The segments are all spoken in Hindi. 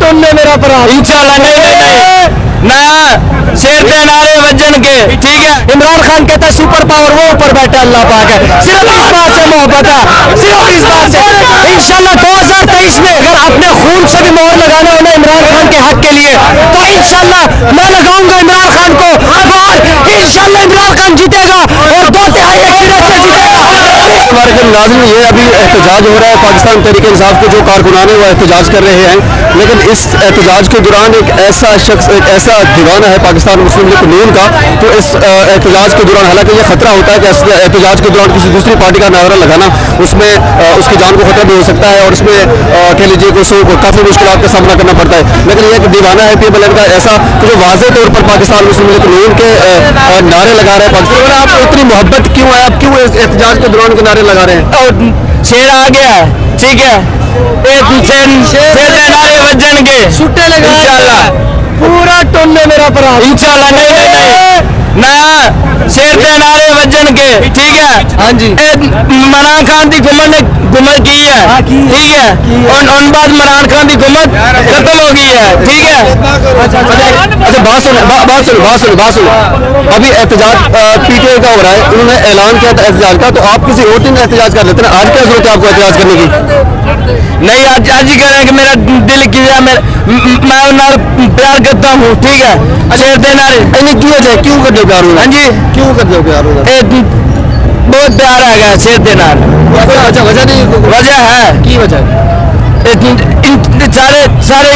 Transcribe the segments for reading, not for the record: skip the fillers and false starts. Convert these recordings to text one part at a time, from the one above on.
टोन ने मेरा भरा इंशाल्लाह नहीं नया शेर के नारे वजन के, ठीक है। इमरान खान कहता है सुपर पावर वो ऊपर बैठा अल्लाह पाक है। सिर्फ इस बात से मोहब्बत है, सिर्फ इस बात से। इंशाल्लाह 2023 में अगर अपने खून से भी मोहर लगाना हो ना इमरान खान के हक के लिए, तो इंशाल्लाह मैं लगाऊंगा इमरान खान को मोहर। इंशाल्लाह इमरान खान जीतेगा और 2/3 एक्सीडेंट से जीतेगा। हमारे के नाज़रीन, ये अभी एहतजाज हो रहा है, पाकिस्तान तहरीक इंसाफ के जो कारकुनान है वो एहतजाज कर रहे हैं, लेकिन इस एहतजाज के दौरान एक ऐसा शख्स, एक ऐसा दीवाना है पाकिस्तान मुस्लिम लीग नून का, तो इस एहतजाज के दौरान हालांकि ये खतरा होता है कि एहतजाज के दौरान किसी दूसरी पार्टी का नारा लगाना, उसमें उसकी जान को खतरा भी हो सकता है और उसमें कह लीजिए कि उसको काफ़ी मुश्किलात का सामना करना पड़ता है। लेकिन ये एक दीवाना है पीएमएल का ऐसा कि जो वाज़े तौर पर पाकिस्तान मुस्लिम लीग नून के नारे लगा रहे हैं पाकिस्तान। आपको इतनी मोहब्बत क्यों है, आप क्यों इस एहतजाज के दौरान के नारे लगा रहे हैं? और शेर आ गया है, ठीक है। शेर के नारे वजन के सुट्टे लगा इंशाल्लाह, पूरा टोन ने मेरा भरा इंशाल्लाह नहीं नया शेर के नारे वजन के, ठीक है। हाँ जी। इमरान खान की गुमत ने गुमत की है, ठीक है। और उन बाद इमरान खान की गुमत खत्म हो गई है, ठीक है। अच्छा बात सुनो। अभी एहतजाज पीटीआई का हो रहा है, उन्होंने ऐलान किया था एहतजाज का, तो आप किसी और दिन एहतजाज कर लेते हैं। आज क्या जरूरत है आपको एहतजाज करने की? नहीं, आज ही करें कि मेरा दिल किया, मैं उन्हें प्यार करता हूँ, ठीक है। शेर के नारे नहीं क्यों वजह, क्यों कर दो प्यार? हाँ जी, क्यों कर दो प्यार? बहुत प्यार आ गया शेर के नारे। अच्छा वजह नहीं, वजह है की वजह सारे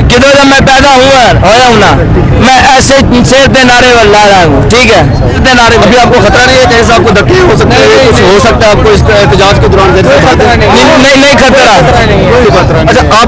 किधर जब मैं पैदा हुआ हूँ ना, मैं ऐसे शेर के नारे ला रहा हूँ, ठीक है। शेर के नारे अभी आपको खतरा नहीं है जैसे आपको धक्के हो सकते हैं, कुछ हो सकता है आपको इस एहतजाज के दौरान? नहीं खतरा। अच्छा आप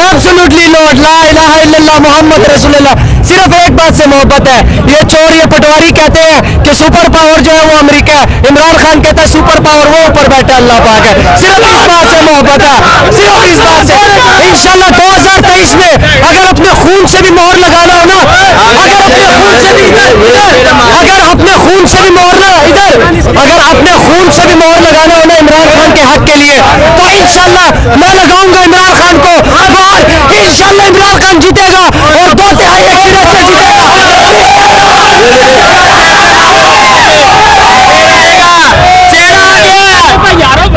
एब्सोल्युटली नॉट, ला इलाहा इल्लल्लाह मुहम्मद रसूलुल्लाह। सिर्फ एक बात से मोहब्बत है। ये चोर, ये पटवारी कहते हैं कि सुपर पावर जो है वो अमेरिका है, इमरान खान कहता है सुपर पावर वो ऊपर बैठा अल्लाह पाक है। सिर्फ इस बात से मोहब्बत है, सिर्फ इस बात से। इंशाल्लाह 2023 में अगर अपने खून से भी मोहर लगाना हो ना, अगर अपने खून से भी अगर अपने खून से भी मोहर लगाना हो ना इमरान खान के हक के लिए, तो इंशाल्लाह मैं लगाऊंगा इमरान खान को मोहर। इंशाल्लाह इमरान खान जीतेगा और 2/3 एक्सीडेंट से जीतेगा।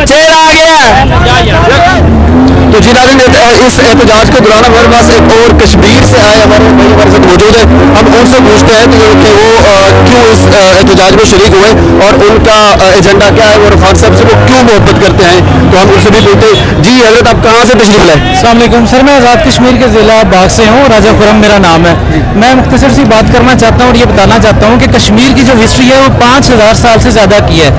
शेर आ गया। तो जी नाज़रीन, इस एहतजाज के दौरान हमारे पास एक और कश्मीर से आए हमारे भाई हमारे साथ मौजूद है। हम उनसे पूछते हैं कि वो क्यों इस एहतजाज में शरीक हुए और उनका एजेंडा क्या है और खान साहब से वो क्यों मोहब्बत करते हैं। तो हम उनसे भी पूछते हैं। जी हजरत, आप कहाँ से तशरीफ लाए? अस्सलाम वालेकुम सर, मैं आज़ाद कश्मीर के ज़िला बाग से हूँ, राजा खुरम मेरा नाम है। मैं मुख्तसर सी बात करना चाहता हूँ और ये बताना चाहता हूँ कि कश्मीर की जो हिस्ट्री है वो 5000 साल से ज़्यादा की है।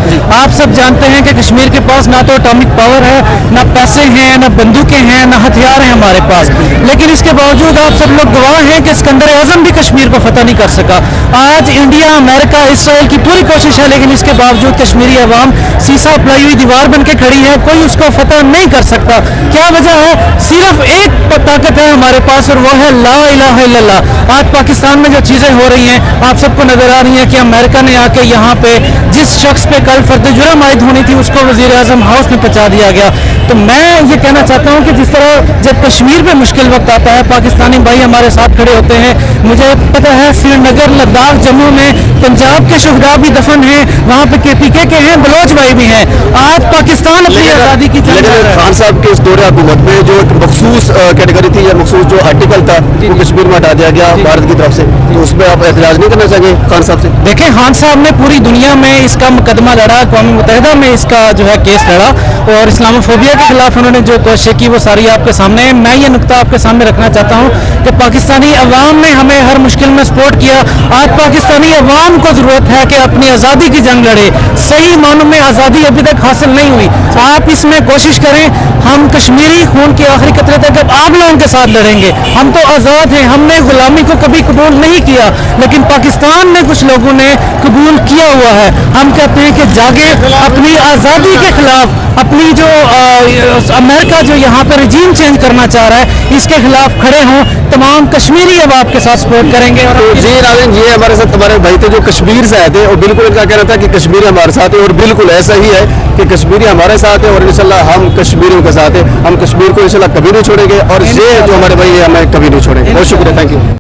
आप सब जानते हैं कि कश्मीर के पास ना तो एटॉमिक पावर है, ना पैसे हैं, ना बंदूकें हैं, ना हथियार हैं हमारे पास, लेकिन इसके बावजूद आप सब लोग गवाह हैं कि सिकंदर आजम भी कश्मीर को फतह नहीं कर सका। आज इंडिया, अमेरिका, इसराइल की पूरी कोशिश है, लेकिन इसके बावजूद कश्मीरी अवाम सीसा पलाई हुई दीवार बन के खड़ी है, कोई उसको फतह नहीं कर सकता। क्या वजह है? सिर्फ एक ताकत है हमारे पास और वो है ला इलाहा इल्लल्लाह। आज पाकिस्तान में जो चीज़ें हो रही हैं आप सबको नजर आ रही हैं कि अमेरिका ने आके यहाँ पे जिस शख्स पे कल फर्द जुर्म आयद होनी थी उसको वजीर आजम हाउस में पहुंचा दिया गया। तो मैं ये कहना चाहता हूँ कि जिस तरह जब कश्मीर पे मुश्किल वक्त आता है पाकिस्तानी भाई हमारे साथ खड़े होते हैं। मुझे पता है श्रीनगर, लद्दाख, जम्मू में पंजाब के शुहदा भी दफन हैं, वहाँ पे KPK के हैं, बलोच भाई भी हैं। आज पाकिस्तान अपनी आज़ादी की खान साहब के इस दौरे हुकूमत में जो एक मखसूस कैटेगरी थी या मखसूस जो आर्टिकल था वो कश्मीर में हटा दिया गया भारत की तरफ से, तो उसमें आप एतराज नहीं करना चाहिए खान साहब से? देखें, खान साहब ने पूरी दुनिया में इसका मुकदमा लड़ा, अक़वाम मुत्तहिदा में इसका जो है केस लड़ा और इस्लामोफोबिया के खिलाफ उन्होंने जो कोशिश की वो सारी आपके सामने है। मैं ये नुकता आपके सामने रखना चाहता हूँ कि पाकिस्तानी अवाम ने हमें हर मुश्किल में सपोर्ट किया। आज पाकिस्तानी अवाम को ज़रूरत है कि अपनी आज़ादी की जंग लड़े। सही मानों में आज़ादी अभी तक हासिल नहीं हुई। आप इसमें कोशिश करें, हम कश्मीरी खून के आखिरी कतरे तक अब आप लोगों के साथ लड़ेंगे। हम तो आज़ाद हैं, हमने गुलामी को कभी कबूल नहीं किया, लेकिन पाकिस्तान में कुछ लोगों ने कबूल किया हुआ है। हम कहते हैं कि जागे, अपनी आज़ादी के खिलाफ अपनी जो अमेरिका जो यहाँ पर रजीम चेंज करना चाह रहा है इसके खिलाफ खड़े हों, तमाम कश्मीरी अब आपके साथ सपोर्ट करेंगे। और तो जी नाज़रीन, ये हमारे साथ हमारे भाई थे जो कश्मीर से आए थे और बिल्कुल इनका कहना था कि कश्मीरी हमारे साथ है और बिल्कुल ऐसा ही है कि कश्मीरी हमारे साथ है और इंशाल्लाह हम कश्मीरियों के साथ है। हम कश्मीर को इंशाल्लाह कभी नहीं छोड़ेंगे और ये जो हमारे भाई है हमें कभी नहीं छोड़ेंगे। बहुत शुक्रिया, थैंक यू।